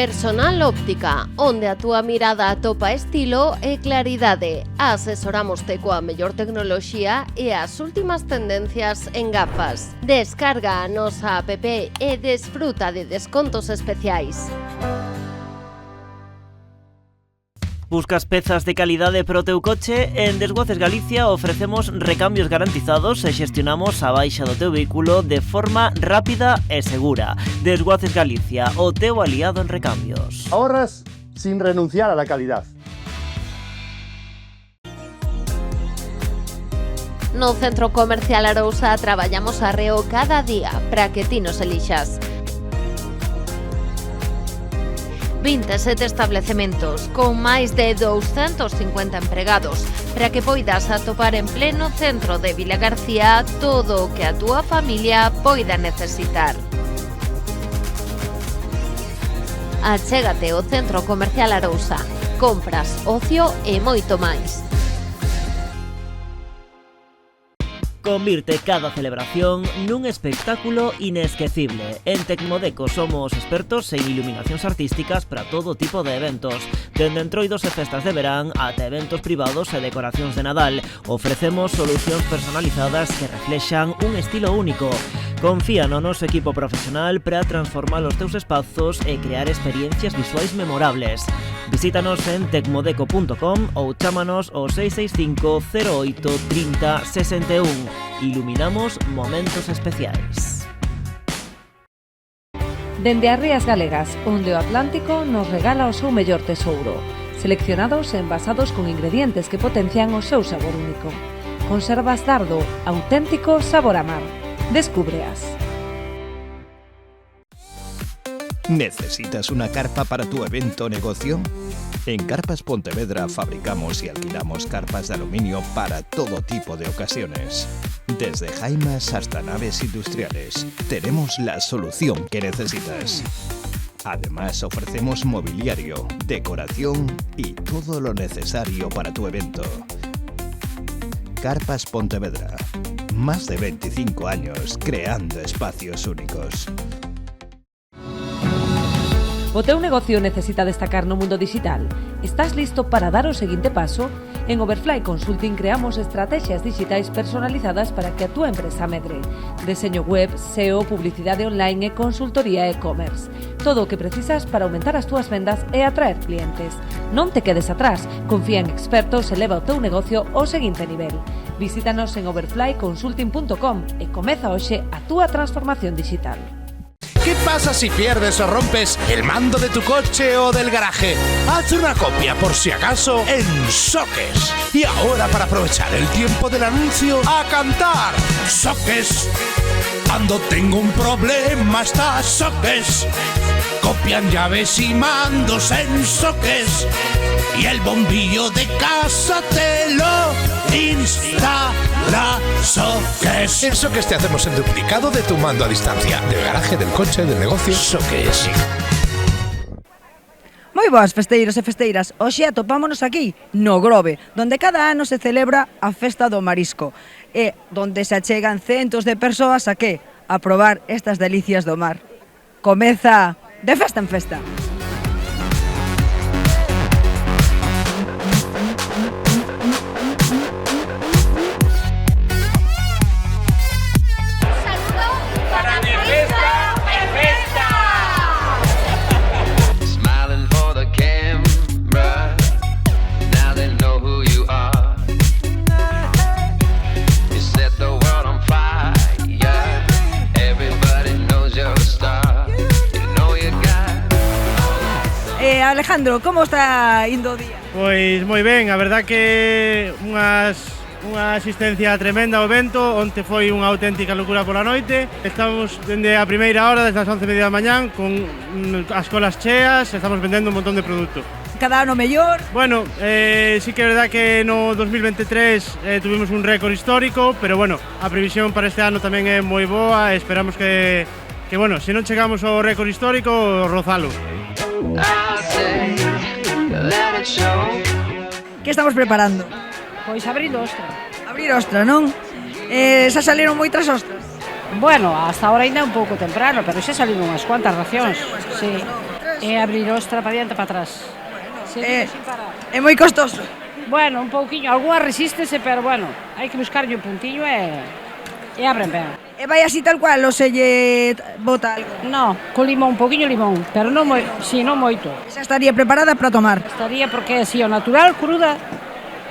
Personal Óptica, onde a túa mirada atopa estilo e claridade. Asesorámoste coa mellor tecnoloxía e as últimas tendencias en gafas. Descarga a nosa app e desfruta de descontos especiais. Buscas pezas de calidade para o teu coche? En Desguaces Galicia ofrecemos recambios garantizados e xestionamos a baixa do teu vehículo de forma rápida e segura. Desguaces Galicia, o teu aliado en recambios. Ahorras sin renunciar a la calidad. No Centro Comercial Arousa traballamos arreo cada día para que ti nos elixas. 27 establecementos con máis de 250 empregados para que poidas atopar en pleno centro de Vilagarcía todo o que a túa familia poida necesitar. Achégate ao Centro Comercial Arousa. Compras, ocio e moito máis. Convirte cada celebración nun espectáculo inesquecible. En Tecmodeco somos expertos en iluminacións artísticas para todo tipo de eventos. Dende entroidos e festas de verán ata eventos privados e decoracións de Nadal. Ofrecemos solucións personalizadas que reflexan un estilo único. Confía no noso equipo profesional para transformar os teus espazos e crear experiencias visuais memorables. Visítanos en tecmodeco.com ou chámanos ao 665 08 30 61. Iluminamos momentos especiais. Dende as Rías Galegas, onde o Atlántico nos regala o seu mellor tesouro, seleccionados e envasados con ingredientes que potencian o seu sabor único. Conservas Dardo, auténtico sabor a mar. Descúbreas. ¿Necesitas una carpa para tu evento o negocio? En Carpas Pontevedra fabricamos y alquilamos carpas de aluminio para todo tipo de ocasiones. Desde jaimas hasta naves industriales, tenemos la solución que necesitas. Además, ofrecemos mobiliario, decoración y todo lo necesario para tu evento. Carpas Pontevedra. Más de 25 años creando espacios únicos. O teu negocio necesita destacar no mundo digital? Estás listo para dar o seguinte paso? En Overfly Consulting creamos estrategias digitais personalizadas para que a túa empresa medre. Deseño web, SEO, publicidade online e consultoría e-commerce. Todo o que precisas para aumentar as túas vendas e atraer clientes. Non te quedes atrás, confía en expertos e leva o teu negocio ao seguinte nivel. Visítanos en overflyconsulting.com e comeza hoxe a túa transformación digital. ¿Qué pasa si pierdes o rompes el mando de tu coche o del garaje? Haz una copia por si acaso en Soques. Y ahora, para aprovechar el tiempo del anuncio, ¡a cantar! Soques. Cuando tengo un problema está Soques. Copian llaves y mandos en Soques. Y el bombillo de casa te lo instala Soques. En Soques te hacemos el duplicado de tu mando a distancia, del garaje, del coche, del negocio. Soques. Moi boas festeiros e festeiras, hoxe atopámonos aquí, no Grove, donde cada ano se celebra a Festa do Marisco e donde se achegan centos de persoas a que? A probar estas delicias do mar. Comeza de festa en festa. Alejandro, como está indo o día? Pois moi ben, a verdad que unha asistencia tremenda ao evento. Onte foi unha auténtica locura pola noite. Estamos dende a primeira hora, desde as 11:30 da mañán, con as colas cheas, estamos vendendo un montón de produto. Cada ano mellor? Bueno, sí que é verdad que no 2023 tuvimos un récord histórico, pero bueno, a previsión para este ano tamén é moi boa e esperamos que bueno, se non chegamos ao récord histórico, rozalo. Que estamos preparando? Pois abrir ostra. Abrir ostra, non? Xa saliron moitas ostras? Bueno, hasta ahora ainda é un pouco temprano, pero xa saliron unhas cuantas racións. Sí. E abrir ostra para diante e para atrás. Sin parar. É moi costoso. Bueno, un pouquiño, algunha resístese, pero bueno, hai que buscarlle un puntillo e abren ben. E vai así tal cual, ou se lle bota algo? No, con limón, un pouquiño limón, pero non non moito. Xa estaría preparada para tomar. Estaría porque é así, o natural, cruda,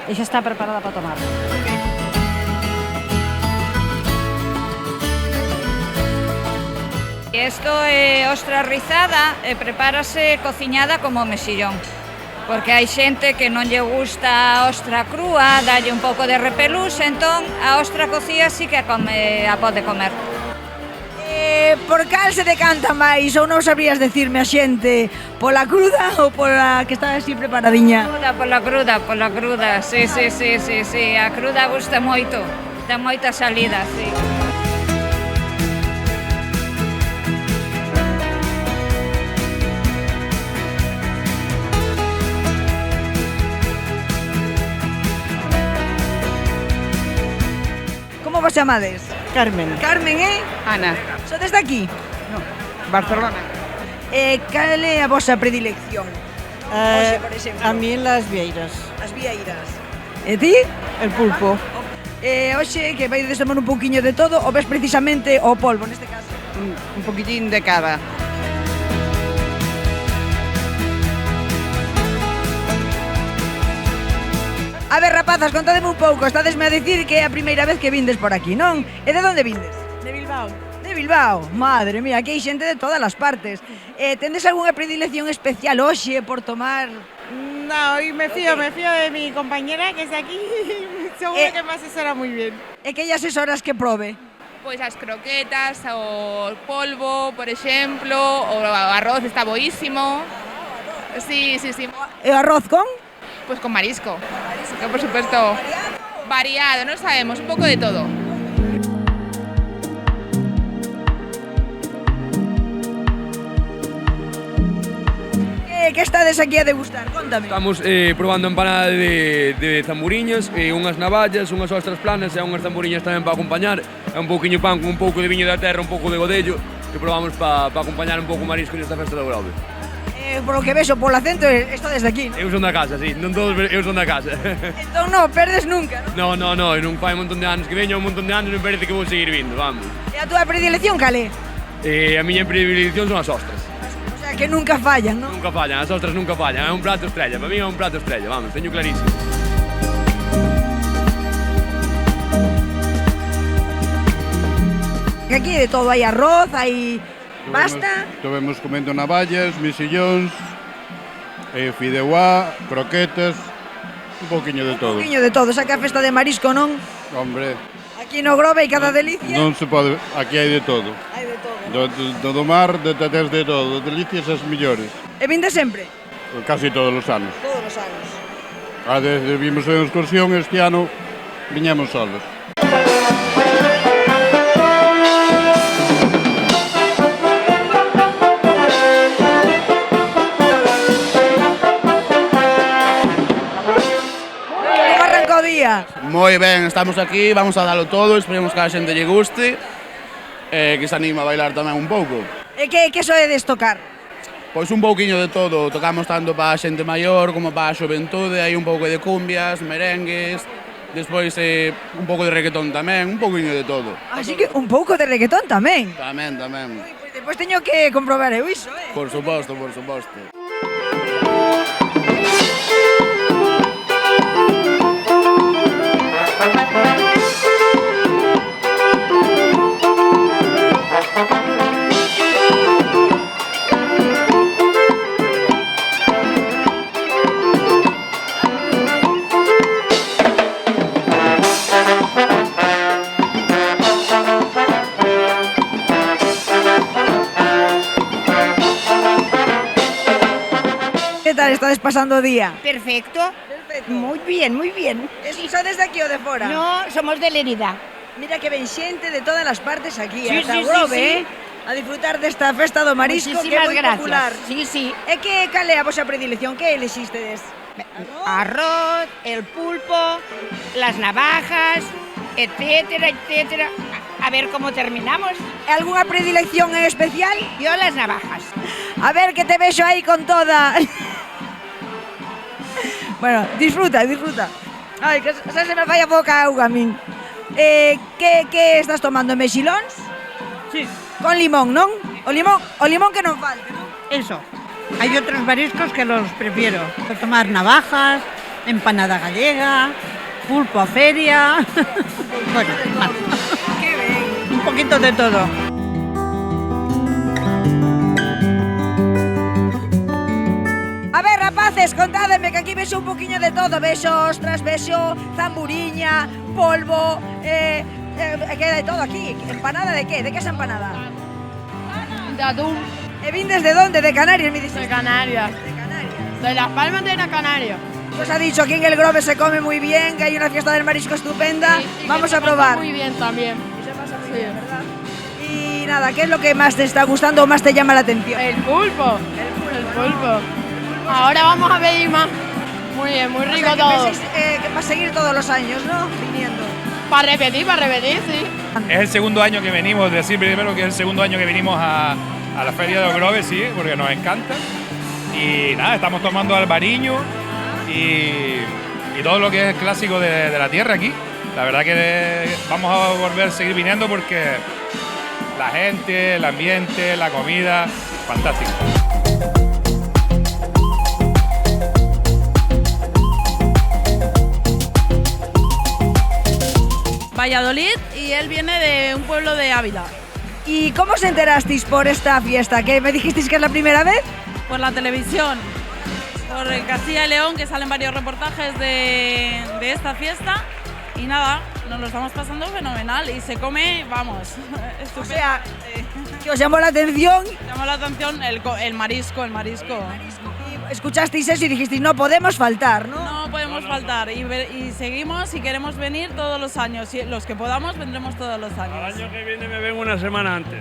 e xa está preparada para tomar. Isto é ostra rizada e prepárase cociñada como mexillón. Porque hai xente que non lle gusta a ostra crúa, dalle un pouco de repelús, entón a ostra cocida sí que a pode comer. Por cal se decanta máis ou non sabrías decirme a xente pola cruda ou pola que está así preparadiña? Pola cruda, sí, a cruda gusta moito, dá moita salida, sí. Como vos chamades? Carmen. Carmen, Ana. Sodes de aquí? No, Barcelona. Cal é a vosa predilección? Oxe, por exemplo. A mí las vieiras. As vieiras. E ti? El pulpo. Oxe, que vai de tomar un pouquiño de todo ou ves precisamente o polvo neste caso? Un poquitín de cada. A ver, rapazas, contademe un pouco. Estadesme a dicir que é a primeira vez que vindes por aquí, non? E de onde vindes? De Bilbao. De Bilbao? Madre mía, aquí hai xente de todas as partes. Tendes algunha predilección especial hoxe por tomar? No, y me fío de mi compañera que está aquí. Seguro que me asesora muy bien. E que lle asesoras que probe? Pois as croquetas, o polvo, por exemplo, o arroz está boísimo. Sí. E o arroz con? Pues con marisco, que por supuesto variado, no sabemos, un poco de todo. Que estades aquí a degustar? Contame. Estamos probando empanada de zamburiñas, unhas navallas, unhas ostras planas e unhas zamburiñas tamén para acompañar. É un pouquiño pan con un pouco de viño da terra, un pouco de godello, que probamos para acompañar un pouco o marisco nesta festa do Grove. Por lo que vexo polo acento, esto desde aquí, non? Eu son da casa, sí, non todos, eu son da casa. Entón non perdes nunca, non? No, non fai un montón de anos que veño, un montón de anos non parece que vou seguir vindo, vamos. E a túa predilección cal é? A miña predilección son as ostras. O sea, que nunca fallan, non? Nunca fallan, as ostras nunca fallan, é un prato estrella, para mí é un prato estrella, vamos, teño clarísimo. Que aquí de todo, hai arroz, hai pasta. Estovemos comendo navallas, mexillóns, fideuá, croquetas, un pouquiño de todo. Un pouquiño de todo, xa que a festa de marisco, non? Hombre. Aquí no Grove hai cada delicia. Non se pode, aquí hai de todo. Hai de todo. Do mar, tes de todo, delicias as millores. E vinde sempre? Casi todos os anos. Todos os anos. Desde vimos en excursión, este ano viñemos solos. Moi ben, estamos aquí, vamos a dalo todo, esperemos que a xente lle guste, que se anima a bailar tamén un pouco. E que soedes tocar? Pois un pouquiño de todo, tocamos tanto para a xente maior como para a xoventude, hai un pouco de cumbias, merengues, despois un pouco de reggaetón tamén, un pouquiño de todo. Así que un pouco de reggaetón tamén? Tamén. Pois depois teño que comprobar eu iso, Por suposto. Que tal estades pasando o día? Perfecto. Muy bien. ¿Sodes de aquí o de fora? No, somos de Lérida. Mira que ven xente de todas as partes aquí, Sí, ata sí, Grove, sí. A disfrutar desta festa do marisco que é Muchísimas moi gracias. popular. Sí. E que cal é a vosa predilección? Que elixístedes? Arroz, el pulpo, las navajas, etcétera. A ver cómo terminamos. ¿Alguna predilección en especial? Yo las navajas. A ver, que te vexo aí con toda. Bueno, disfruta. Ai, que se me fai a boca auga a min. Que estás tomando, mexilóns? Sí. Con limón, non? O limón que non falte, non? Eso. Hay otros mariscos que los prefiero. Puedo tomar navajas, empanada gallega, pulpo a feria. Bueno, Qué ben. un poquito de todo. A ver, rapaces, contádeme que aquí vexo un poquinho de todo. Vexo ostras, vexo zamburiña, polvo, que de todo aquí. ¿Empanada de qué? ¿De qué es empanada? De atún. ¿Vindes de dónde? ¿De Canarias, me dices? De Canarias. De Las Palmas de Gran Canaria. Nos ha dicho aquí en el Grove se come muy bien, que hay una fiesta del marisco estupenda. Sí, vamos a probar. Muy bien también. Y se pasa muy bien, ¿verdad? Y nada, ¿qué es lo que más te está gustando o más te llama la atención? El pulpo. El pulpo. Ahora vamos a pedir más. Muy bien, muy rico o sea, todo. Que para seguir todos los años, ¿no? Viniendo. Para repetir, sí. Es el segundo año que venimos, decir primero que es el segundo año que venimos a la Feria de Grove, sí, porque nos encanta. Y nada, estamos tomando albariño y todo lo que es clásico de la tierra aquí. La verdad que vamos a volver a seguir viniendo porque la gente, el ambiente, la comida, fantástico. Valladolid y él viene de un pueblo de Ávila. ¿Y cómo os enterasteis por esta fiesta? ¿Que me dijisteis que es la primera vez? Por la televisión, por Castilla y León, que salen varios reportajes de esta fiesta. Y nada, nos lo estamos pasando fenomenal y se come, vamos, estupendo. O sea, ¿que os llamó la atención? Llamó la atención el marisco. Y escuchasteis eso y dijisteis, no podemos faltar, ¿no? No podemos faltar y seguimos y queremos venir todos los años. Y los que podamos vendremos todos los años. El año que viene me ven una semana antes.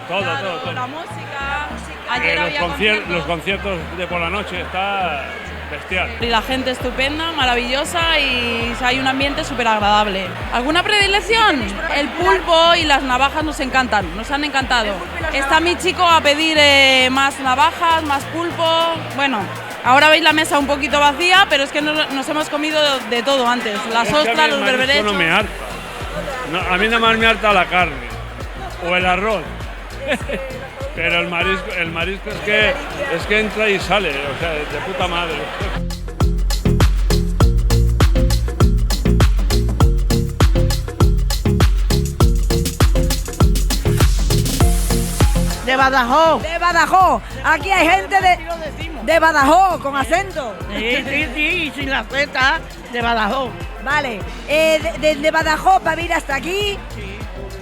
Todo. La música. Ayer había los conciertos de por la noche, está bestial. Y la gente estupenda, maravillosa y hay un ambiente súper agradable. ¿Alguna predilección? El pulpo y las navajas nos encantan, nos han encantado. Está mi chico a pedir más navajas, más pulpo. Bueno, ahora veis la mesa un poquito vacía, pero es que nos hemos comido de todo antes. Las ostras, los berberechos. No me harta. No, a mí nada más me harta la carne o el arroz. Pero el marisco es que entra y sale, o sea, de puta madre. De Badajoz. De Badajoz. Aquí hay gente de Badajoz, con acento. Sí, y sin la Z, de Badajoz. Vale, de Badajoz para vir hasta aquí.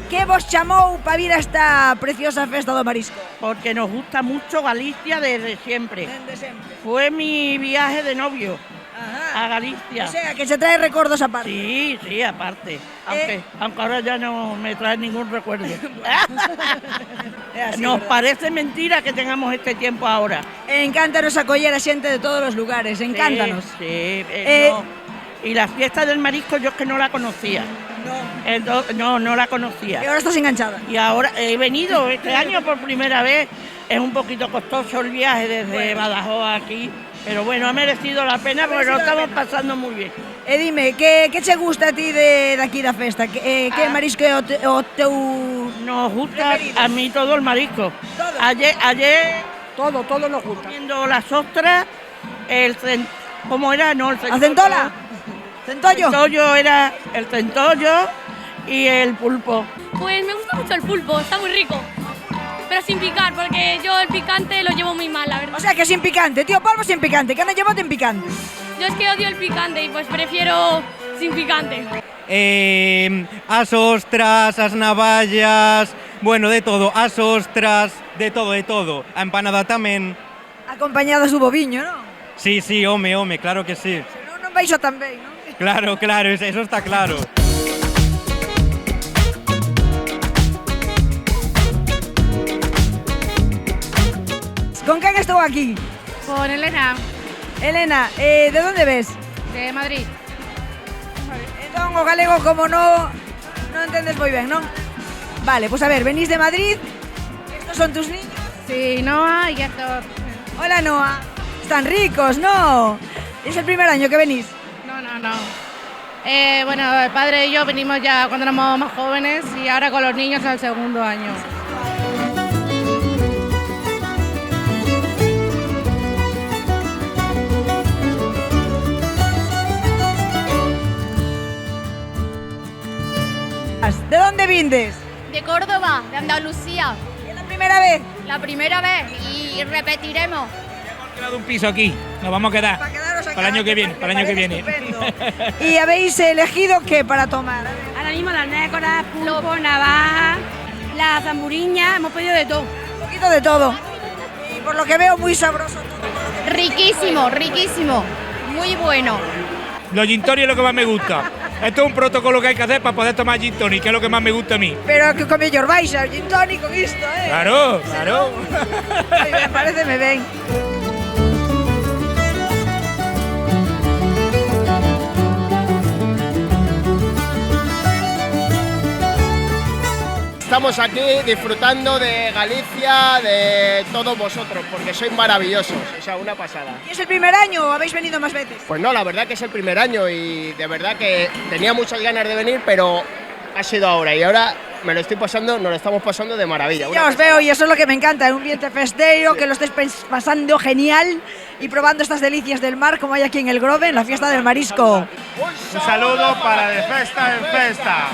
¿Qué vos chamou para vir a esta preciosa festa do marisco? Porque nos gusta mucho Galicia desde siempre. Desde siempre. Fue mi viaje de novio a Galicia. O sea, que se trae recuerdos aparte. Sí, aparte. Aunque ahora ya no me trae ningún recuerdo. Nos parece mentira que tengamos este tiempo ahora. Encántanos acoller a xente de todos los lugares, encántanos. Sí, no. Y la fiesta del marisco yo es que no la conocía. No la conocía. Y ahora estás enganchada. Y ahora he venido este año por primera vez. Es un poquito costoso el viaje desde Badajoz aquí, pero bueno, ha merecido la pena porque lo estamos pasando muy bien. Dime, ¿qué te gusta a ti de aquí la festa? ¿Qué marisco o teu... Nos gusta a mí todo el marisco. ¿Todo? Ayer todo nos gusta. Viendo las ostras, ¿cómo era? No, el centollo. ¿La centola? ¿Centollo? El centollo era el centollo y el pulpo. Pues me gusta mucho el pulpo, está muy rico. Pero sin picar, porque yo el picante lo llevo muy mal, la verdad. O sea que sin picante, tío Palmo sin picante, que no llevas en picante. Yo es que odio el picante y pues prefiero sin picante. As ostras, as navallas, bueno, de todo, as ostras, de todo. A empanada tamén. Acompañadas do boviño, non? Sí, home, claro que sí. Non baixo tan ben, non? Claro, eso está claro. ¿Con quién estuvo aquí? Con Elena. Elena, ¿de dónde ves? De Madrid. Entón, o galego como non entendes moi ben, non? Vale, pues a ver, venís de Madrid, estos son tus niños. Sí, Noa y Héctor. Hola, Noa. Están ricos, ¿no? ¿Es el primer año que venís? No. Bueno, el padre y yo venimos ya cuando éramos más jóvenes y ahora con los niños es el segundo año. ¿De dónde vindes? De Córdoba, de Andalucía. ¿Es la primera vez? La primera vez y repetiremos. Hemos quedado un piso aquí, nos vamos a quedar. Para el año que viene, ¿Y habéis elegido qué para tomar? Ahora mismo las nécoras, pulpo, navaja, la zamburiña, hemos pedido de todo. Un poquito de todo. Y por lo que veo, muy sabroso todo. Riquísimo, muy bueno. Los gin tonic es lo que más me gusta. Esto es un protocolo que hay que hacer para poder tomar gin tonic, que es lo que más me gusta a mí. Pero que con mellor baixa, gin tonic con esto, Claro. Muy bien, pareceme ben. Estamos aquí disfrutando de Galicia, de todos vosotros, porque sois maravillosos, o sea, una pasada. ¿Y es el primer año o habéis venido más veces? Pues no, la verdad que es el primer año y de verdad que tenía muchas ganas de venir, pero ha sido ahora y ahora nos lo estamos pasando de maravilla. Ya os veo y eso es lo que me encanta, un ambiente festero, que lo estéis pasando genial y probando estas delicias del mar como hay aquí en el Grove, en la fiesta del marisco. Un saludo para de festa en festa.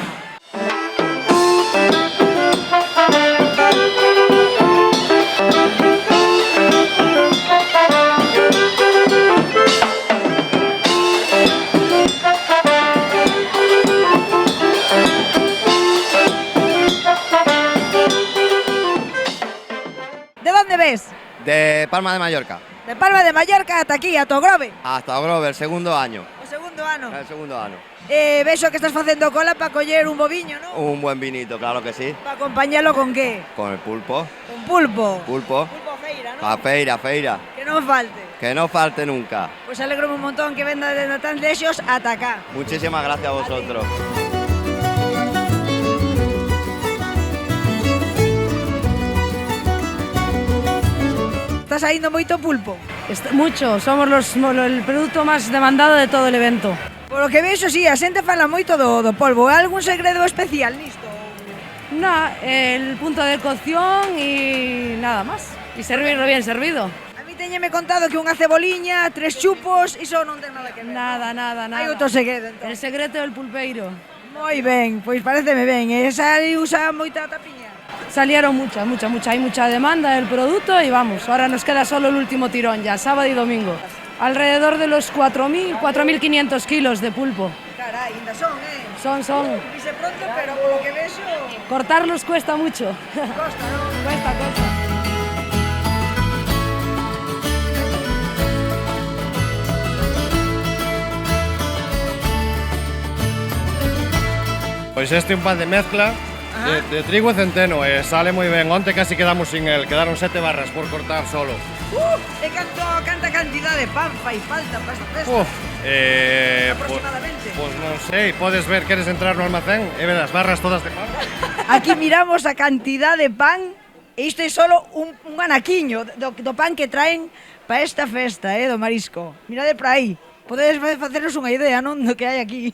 ¿De dónde ves? De Palma de Mallorca. De Palma de Mallorca hasta aquí, a Togrove. Hasta Grove, el segundo año. O segundo ano. El segundo ano. Vexo que estás facendo cola para coller un boviño, ¿no? Un buen vinito, claro que sí. Para acompañarlo con qué? Con el pulpo. Con pulpo. Pulpo. Pulpo feira, ¿no? A feira. Que non falte. Que no falte nunca. Pues alegro un montón que venda de tan lexos ata acá. Muchísimas gracias a vosotros. Está saindo moito pulpo. Mucho, somos el producto más demandado de todo el evento. Por lo que vexo, sí, a xente fala moito do polvo. Hai algún segredo especial nisto? No, el punto de cocción y nada más. Y servirlo bien servido. A mí teñeme contado que unha ceboliña, 3 chupos, iso non ten nada que ver. Nada. Hai outro segredo, entón. El secreto del pulpeiro. Moi ben, pois pareceme ben. Esa usa moita tapiña. Salieron muchas, hay mucha demanda del producto y vamos, ahora nos queda solo el último tirón ya, sábado y domingo. Alrededor de los 4.500 kilos de pulpo. Carai, ainda son, Son. Dice pronto, pero por lo que vexo... Cortarlos cuesta mucho. Costa, ¿no? Cuesta. Pois este é un pan de mezcla de trigo e centeno e sale moi ben. Onte casi quedamos sin el, quedaron 7 barras por cortar solo. E canta cantidad de pan fai falta para esta festa? Aproximadamente. Pois non sei, podes ver, queres entrar no almacén e ver as barras todas de pan. Aquí miramos a cantidad de pan e isto é solo un anaquiño do pan que traen para esta festa, do marisco. Mirade por aí, podedes facernos unha idea, non, do que hai aquí.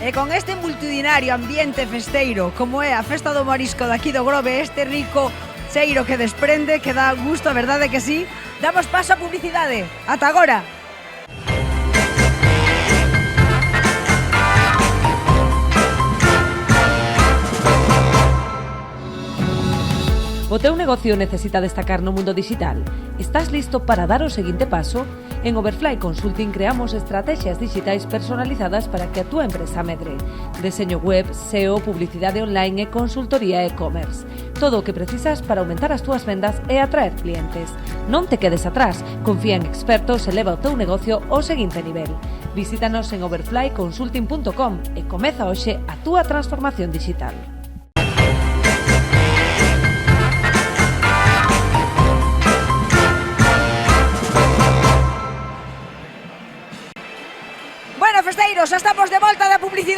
E con este multitudinario ambiente festeiro, como é a festa do marisco daqui do Grove, este rico cheiro que desprende, que dá gusto, a verdade que sí, damos paso a publicidade. Ata agora! O teu negocio necesita destacar no mundo digital? Estás listo para dar o seguinte paso? En Overfly Consulting creamos estrategias digitais personalizadas para que a túa empresa medre. Deseño web, SEO, publicidade online e consultoría e-commerce. Todo o que precisas para aumentar as túas vendas e atraer clientes. Non te quedes atrás, confía en expertos e leva o teu negocio ao seguinte nivel. Visítanos en overflyconsulting.com e comeza hoxe a túa transformación digital.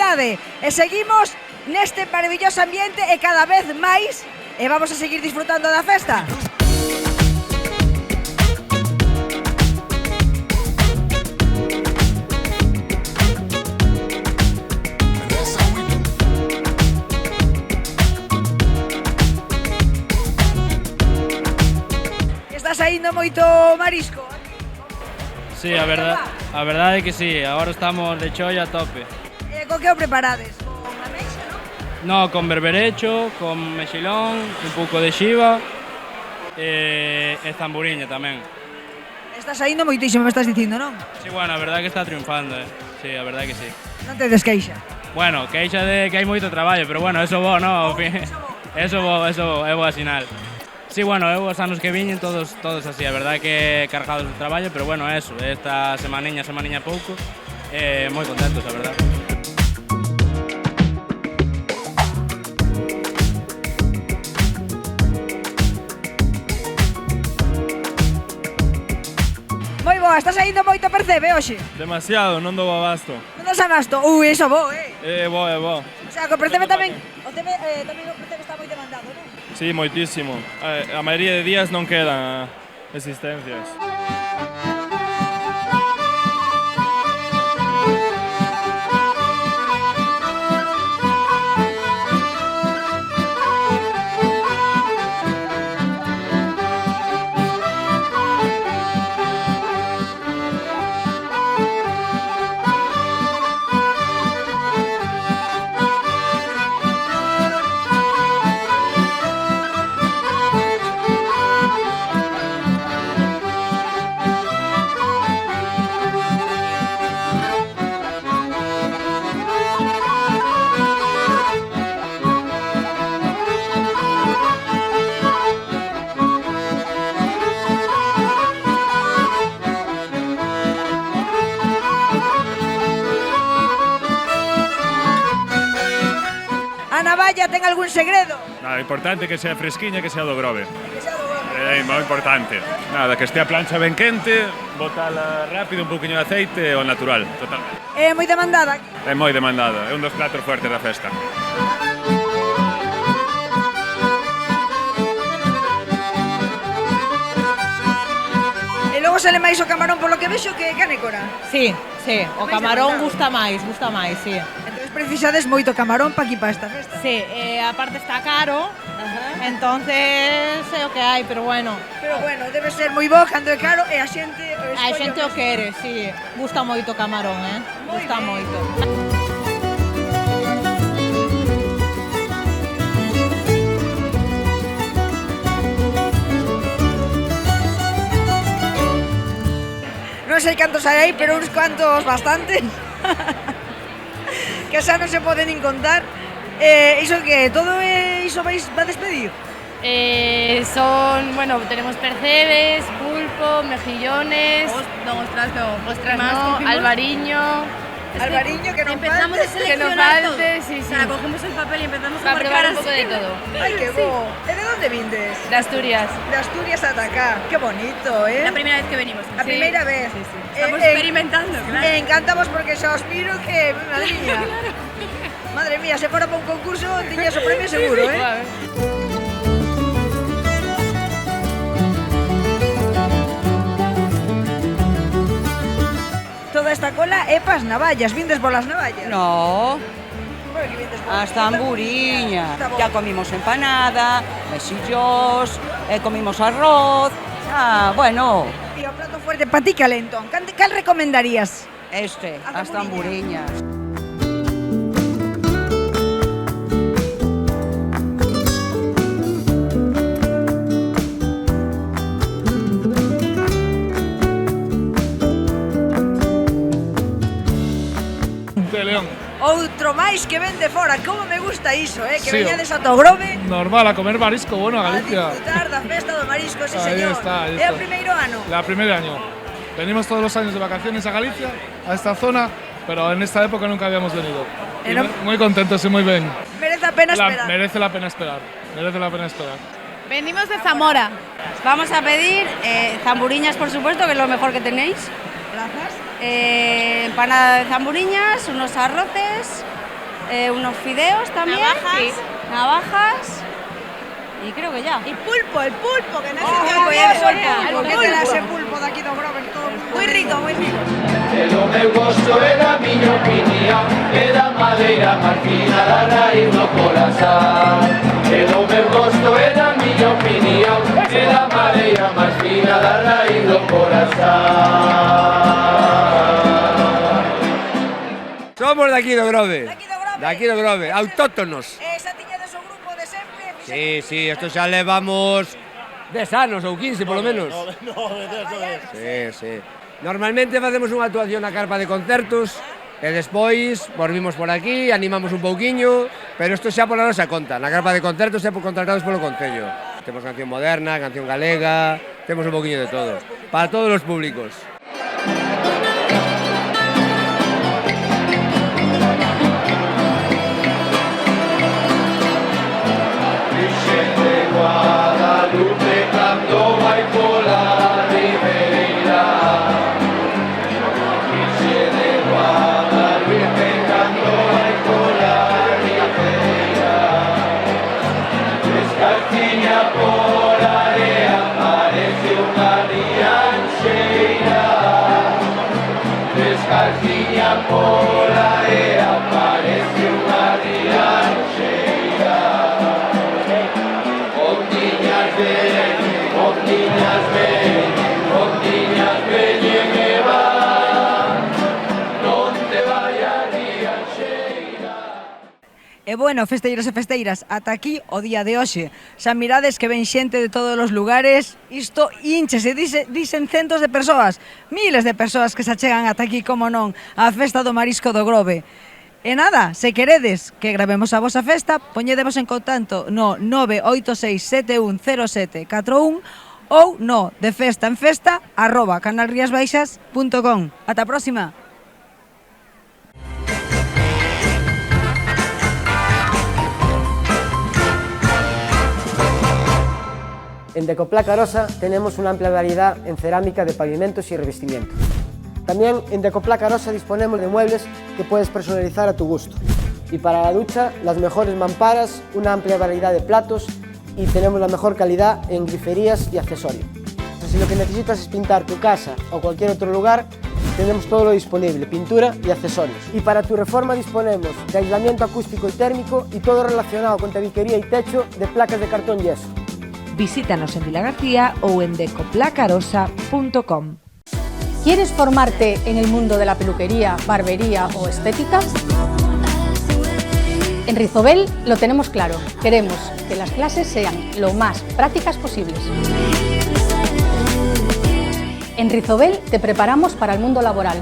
verdade. E seguimos neste maravilloso ambiente e cada vez máis e vamos a seguir disfrutando da festa. Está saindo moito marisco. Sí, a verdade é que sí, agora estamos de cholla a tope. Con que o preparades? Con ameixa, non? No, con berberecho, con mexilón, un pouco de xiva e zamburiña tamén. Está saindo moitísimo, me estás dicindo, non? Sí, bueno, a verdade é que está triunfando, Sí, a verdade é que sí. Non te desqueixa. Bueno, queixa de que hai moito traballo, pero bueno, eso bo, no? Eso é boa sinal. Sí, bueno, eu os anos que viñen todos así, a verdade que cargados de traballo, pero bueno, eso, esta semaniña pouco, moi contentos, a verdade. Moi boa, está saindo moito percebe hoxe? Demasiado, non dou abasto. Non das abasto? Iso bo, É bo. O sea, que o percebe tamén o percebe está moi demandado, non? Sí, moitísimo. A maioría de días non quedan existencias. A navalla ten algún segredo? Nada, importante que sea fresquiña, que sea do Grove. É moi importante. Nada, que estea a plancha ben quente, botala rápido, un pouquiño de aceite o natural, totalmente. É moi demandada? É moi demandada, é un dos platos fuertes da festa. E logo sale máis o camarón polo que vexo que canécora. Sí, o camarón gusta máis, sí. Entonces precisades moito camarón para aquí para esta festa. Sí, aparte está caro, entonces é o que hai, pero bueno. Pero bueno, debe ser moi bo cando é caro e a xente o quere, sí. Gusta moito o camarón, gusta moito. Non sei cantos hai aí, pero uns cuantos bastantes. Que xa non se poden nin contar. Iso que todo iso va a despedir? Tenemos percebes, pulpo, mejillones... ostras no, albariño... Albariño, que non empezamos falte. A seleccionar todo. Sí. O sea, cogemos el papel y empezamos a marcar probar un poco de todo. Ay, qué bo. ¿De dónde vindes? De Asturias. De Asturias ata acá. Qué bonito, La primera vez que venimos. La primeira vez. Sí. Estamos experimentando, claro. Me encantamos porque xa os miro que, madre mía. Madre mía, se fora para un concurso, tiñas o premio seguro, Toda esta cola é pas navallas, vindes polas navallas? No, as zamburiñas. Ya comimos empanada, mexillós, comimos arroz. Bueno. E o plato fuerte para ti cal entón? Cal recomendarías? As zamburiñas. De León. Outro máis que ven de fora, como me gusta iso, que Sí, veñades a Grove Normal, a comer marisco, bueno, a a Galicia. disfrutar da festa do marisco, sí Ahí señor. está, ahí É o está. primeiro ano. La primer año. Venimos todos los años de vacaciones a Galicia, a esta zona, pero en esta época nunca habíamos venido. Y muy contentos y muy bien. Merece a pena esperar. Merece la pena esperar. Merece la pena esperar. Venimos de Zamora. Vamos a pedir zamburiñas, por supuesto, que es lo mejor que tenéis. Gracias. Empanada de zamburiñas, unos arroces unos fideos también. Navajas. Sí. Navajas. Y creo que ya. Y pulpo, el pulpo, que no Oh, se te pulpo, olvide. pulpo. El ¿Qué te pulpo. ese pulpo de aquí do Grove? Muy rico, muy rico. O meu gosto é da miña opinión, é da madeira máis fina da raíz do corazón. O meu gosto é da miña opinión, é da madeira máis fina da raíz do corazón. Somos de aquí do Grove. De aquí do Grove, autóctonos. Esa tiñades o grupo de sempre. Sí, esto xa levamos 10 anos ou 15 polo menos. Sí. Normalmente facemos unha actuación na carpa de concertos e despois volvimos por aquí, animamos un pouquiño, pero isto xa pola nosa conta. Na carpa de concertos é contratados polo Concello. Temos canción moderna, canción galega, temos un pouquiño de todo. Para todos os públicos. Guadalupe cando vai pola ribeira, Virxe de Guadalupe cando vai pola ribeira, descalciña pola area parece unha rianxeira, descalciña pola area parece unha rianxeira. Ondiñas veñen e van, non te vaya rianxeira. E bueno, festeiros e festeiras, ata aquí o día de hoxe. Xa mirades que ven xente de todos os lugares, isto ínchese, dicen centos de persoas, miles de persoas que se achegan ata aquí, como non, á festa do Marisco do Grove. E nada, se queredes que gravemos a vosa festa, poñedevos en contacto no 986710741 ou no defestaenfesta@canalriasbaixas.com. Ata a próxima. En Decoplaca Arosa tenemos una amplia variedad en cerámica de pavimentos y revestimientos. También en Decoplaca Arosa disponemos de muebles que puedes personalizar a tu gusto. Y para la ducha, las mejores mamparas, una amplia variedad de platos y tenemos la mejor calidad en griferías y accesorios. Si lo que necesitas es pintar tu casa o cualquier otro lugar, tenemos todo lo disponible, pintura y accesorios. Y para tu reforma disponemos de aislamiento acústico y térmico y todo relacionado con tabiquería y techo de placas de cartón yeso. Visítanos en Vila García o en decoplacarosa.com. ¿Quieres formarte en el mundo de la peluquería, barbería o estética? En Rizobel lo tenemos claro. Queremos que las clases sean lo más prácticas posibles. En Rizobel te preparamos para el mundo laboral.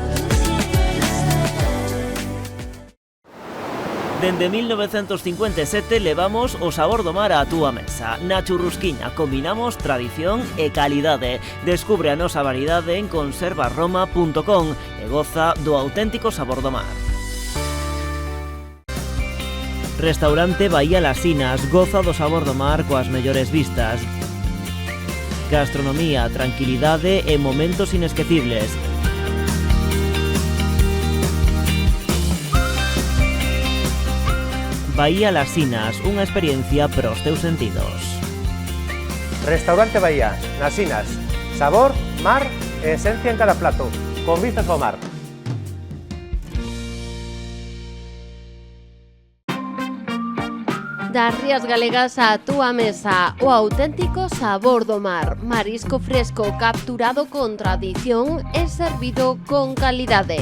Dende 1957 levamos o sabor do mar á túa mesa. Na Churrusquiña combinamos tradición e calidade. Descubre a nosa variedade en conservaroma.com e goza do auténtico sabor do mar. Restaurante Bahía Las Sinas, goza do sabor do mar coas mellores vistas. Gastronomía, tranquilidade e momentos inesquecibles. Bahía Las Sinas, unha experiencia para os teus sentidos. Restaurante Bahía, Las Sinas. Sabor, mar e esencia en cada plato, con vistas ao mar. Das Rías Galegas á túa mesa, o auténtico sabor do mar. Marisco fresco capturado con tradición e servido con calidade.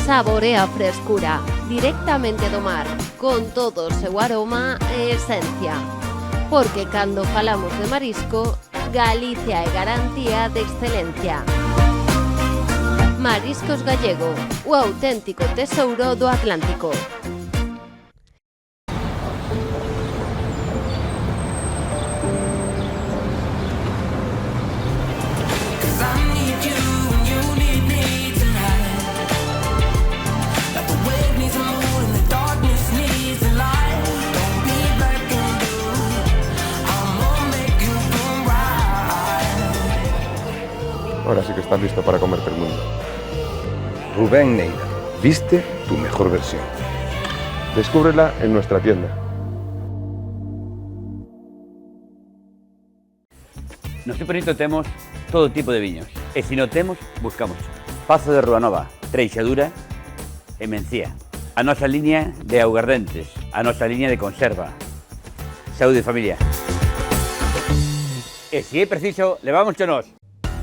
Saborea a frescura, directamente do mar, con todo o seu aroma e esencia. Porque cando falamos de marisco, Galicia é garantía de excelencia. Mariscos Gallego, o auténtico tesouro do Atlántico. Ahora sí que estás listo para comerte el mundo. Rubén Neira, viste tu mejor versión. Descúbrela en nuestra tienda. No Ciponito temos todo tipo de viños, e se non temos, buscamos. Pazo de Ruanova, Treixadura e Mencía. A nosa liña de augardentes, a nosa liña de conserva. Saúde, familia. E se é preciso, levamos nós.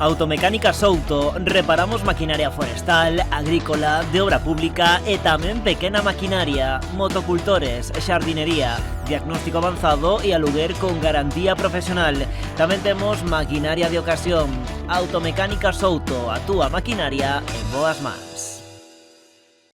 Automecánica Souto, reparamos maquinaria forestal, agrícola, de obra pública e tamén pequena maquinaria, motocultores, xardinería, diagnóstico avanzado e aluguer con garantía profesional. Tamén temos maquinaria de ocasión. Automecánica Souto, a túa maquinaria en boas mans.